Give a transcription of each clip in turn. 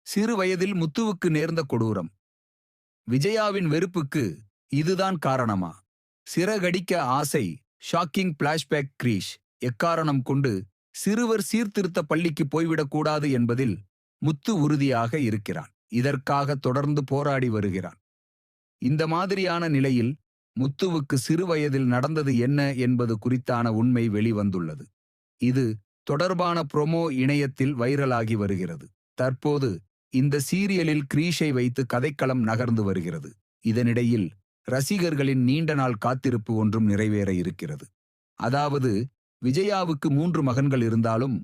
சிறு வயதில் முத்துவுக்கு நேர்ந்த கொடூரம். விஜயாவின் வெறுப்புக்கு இதுதான் காரணமா? சிறகடிக்க ஆசை. Shocking flashback. கிரீஷ் எக்காரணம் கொண்டு சிறுவர் சீர்திருத்த பள்ளிக்கு போய்விடக்கூடாது என்பதில் முத்து உறுதியாக இருக்கிறான். இதற்காக தொடர்ந்து போராடி வருகிறான். இந்த மாதிரியான நிலையில் முத்துவுக்கு சிறு வயதில் நடந்தது என்ன என்பது குறித்தான உண்மை வெளிவந்துள்ளது. இது தொடர்பான ப்ரோமோ இணையத்தில் வைரலாகி வருகிறது. தற்போது இந்த சீரியலில் கிரீஷை வைத்து கதைக்களம் நகர்ந்து வருகிறது. இதனிடையில் ரசிகர்களின் நீண்ட நாள் காத்திருப்பு ஒன்றும் நிறைவேற இருக்கிறது. அதாவது, விஜயாவுக்கு 3 மகன்கள் இருந்தாலும்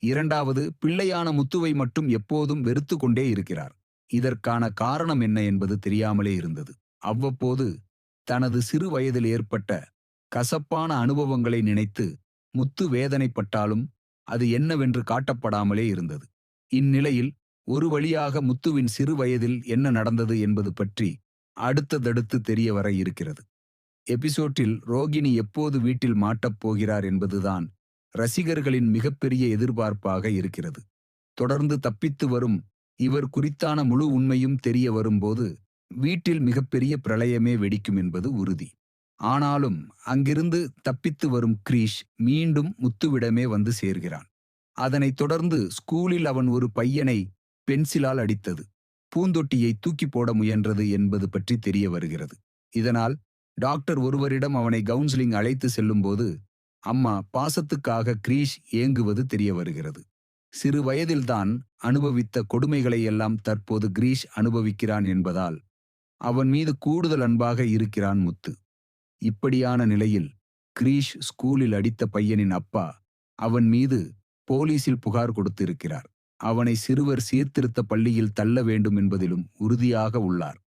இரண்டாவது பிள்ளையான முத்துவை மட்டும் எப்போதும் வெறுத்து கொண்டே இருக்கிறார். இதற்கான காரணம் என்ன என்பது தெரியாமலே இருந்தது. அவ்வப்போது தனது சிறு வயதில் ஏற்பட்ட கசப்பான அனுபவங்களை நினைத்து முத்து வேதனைப்பட்டாலும் அது என்னவென்று காட்டப்படாமலே இருந்தது. இந்நிலையில் ஒரு வழியாக முத்துவின் சிறு வயதில் என்ன நடந்தது என்பது பற்றி அடுத்ததடுத்து தெரிய வர இருக்கிறது. எபிசோட்டில் ரோகிணி எப்போது வீட்டில் மாட்டப் போகிறார் என்பதுதான் ரசிகர்களின் மிகப்பெரிய எதிர்பார்ப்பாக இருக்கிறது. தொடர்ந்து தப்பித்து வரும் இவர் குறித்தான முழு உண்மையும் தெரிய வரும்போது வீட்டில் மிகப்பெரிய பிரளயமே வெடிக்கும் என்பது உறுதி. ஆனாலும் அங்கிருந்து தப்பித்து வரும் கிரீஷ் மீண்டும் முத்துவிடமே வந்து சேர்கிறான். அதனைத் தொடர்ந்து ஸ்கூலில் அவன் ஒரு பையனை பென்சிலால் அடித்தது, பூந்தொட்டியை தூக்கி போட முயன்றது என்பது பற்றி தெரிய வருகிறது. இதனால் டாக்டர் ஒருவரிடம் அவனை கவுன்சிலிங் அழைத்து செல்லும்போது அம்மா பாசத்துக்காக கிரீஷ் ஏங்குவது தெரிய வருகிறது. சிறு வயதில்தான் அனுபவித்த கொடுமைகளை எல்லாம் தற்போது கிரீஷ் அனுபவிக்கிறான் என்பதால் அவன் மீது கூடுதல் அன்பாக இருக்கிறான் முத்து. இப்படியான நிலையில் கிரீஷ் ஸ்கூலில் அடித்த பையனின் அப்பா அவன் மீது போலீசில் புகார் கொடுத்திருக்கிறார். அவனை சிறுவர் சீர்திருத்த பள்ளியில் தள்ள வேண்டும் என்பதிலும் உறுதியாக உள்ளார்.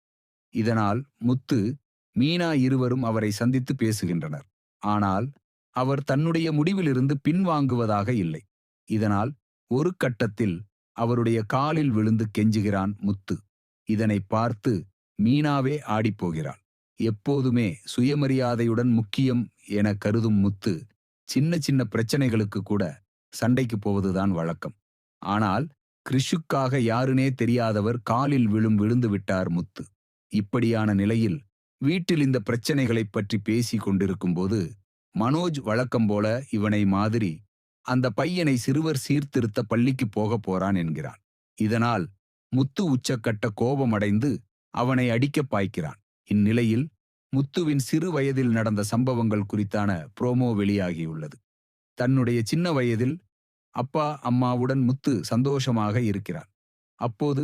இதனால் முத்து, மீனா இருவரும் அவரை சந்தித்து பேசுகின்றனர். ஆனால் அவர் தன்னுடைய முடிவிலிருந்து பின்வாங்குவதாக இல்லை. இதனால் ஒரு கட்டத்தில் அவருடைய காலில் விழுந்து கெஞ்சுகிறான் முத்து. இதனை பார்த்து மீனாவே ஆடிப்போகிறாள். எப்போதுமே சுயமரியாதையுடன் முக்கியம் என கருதும் முத்து சின்ன சின்ன பிரச்சனைகளுக்கு கூட சண்டைக்கு போவதுதான் வழக்கம். ஆனால் கிறிஷுக்காக யாருனே தெரியாதவர் காலில் விழுந்து விட்டார் முத்து. இப்படியான நிலையில் வீட்டில் இந்த பிரச்சனைகளைப் பற்றி பேசிக் கொண்டிருக்கும்போது மனோஜ் வழக்கம் போல இவனை மாதிரி அந்த பையனை சிறுவர் சீர்திருத்த பள்ளிக்கு போக போறான் என்கிறான். இதனால் முத்து உச்சக்கட்ட கோபமடைந்து அவனை அடிக்க பாய்க்கிறான். இந்நிலையில் முத்துவின் சிறு வயதில் நடந்த சம்பவங்கள் குறித்தான ப்ரோமோ வெளியாகியுள்ளது. தன்னுடைய சின்ன வயதில் அப்பா அம்மாவுடன் முத்து சந்தோஷமாக இருக்கிறான். அப்போது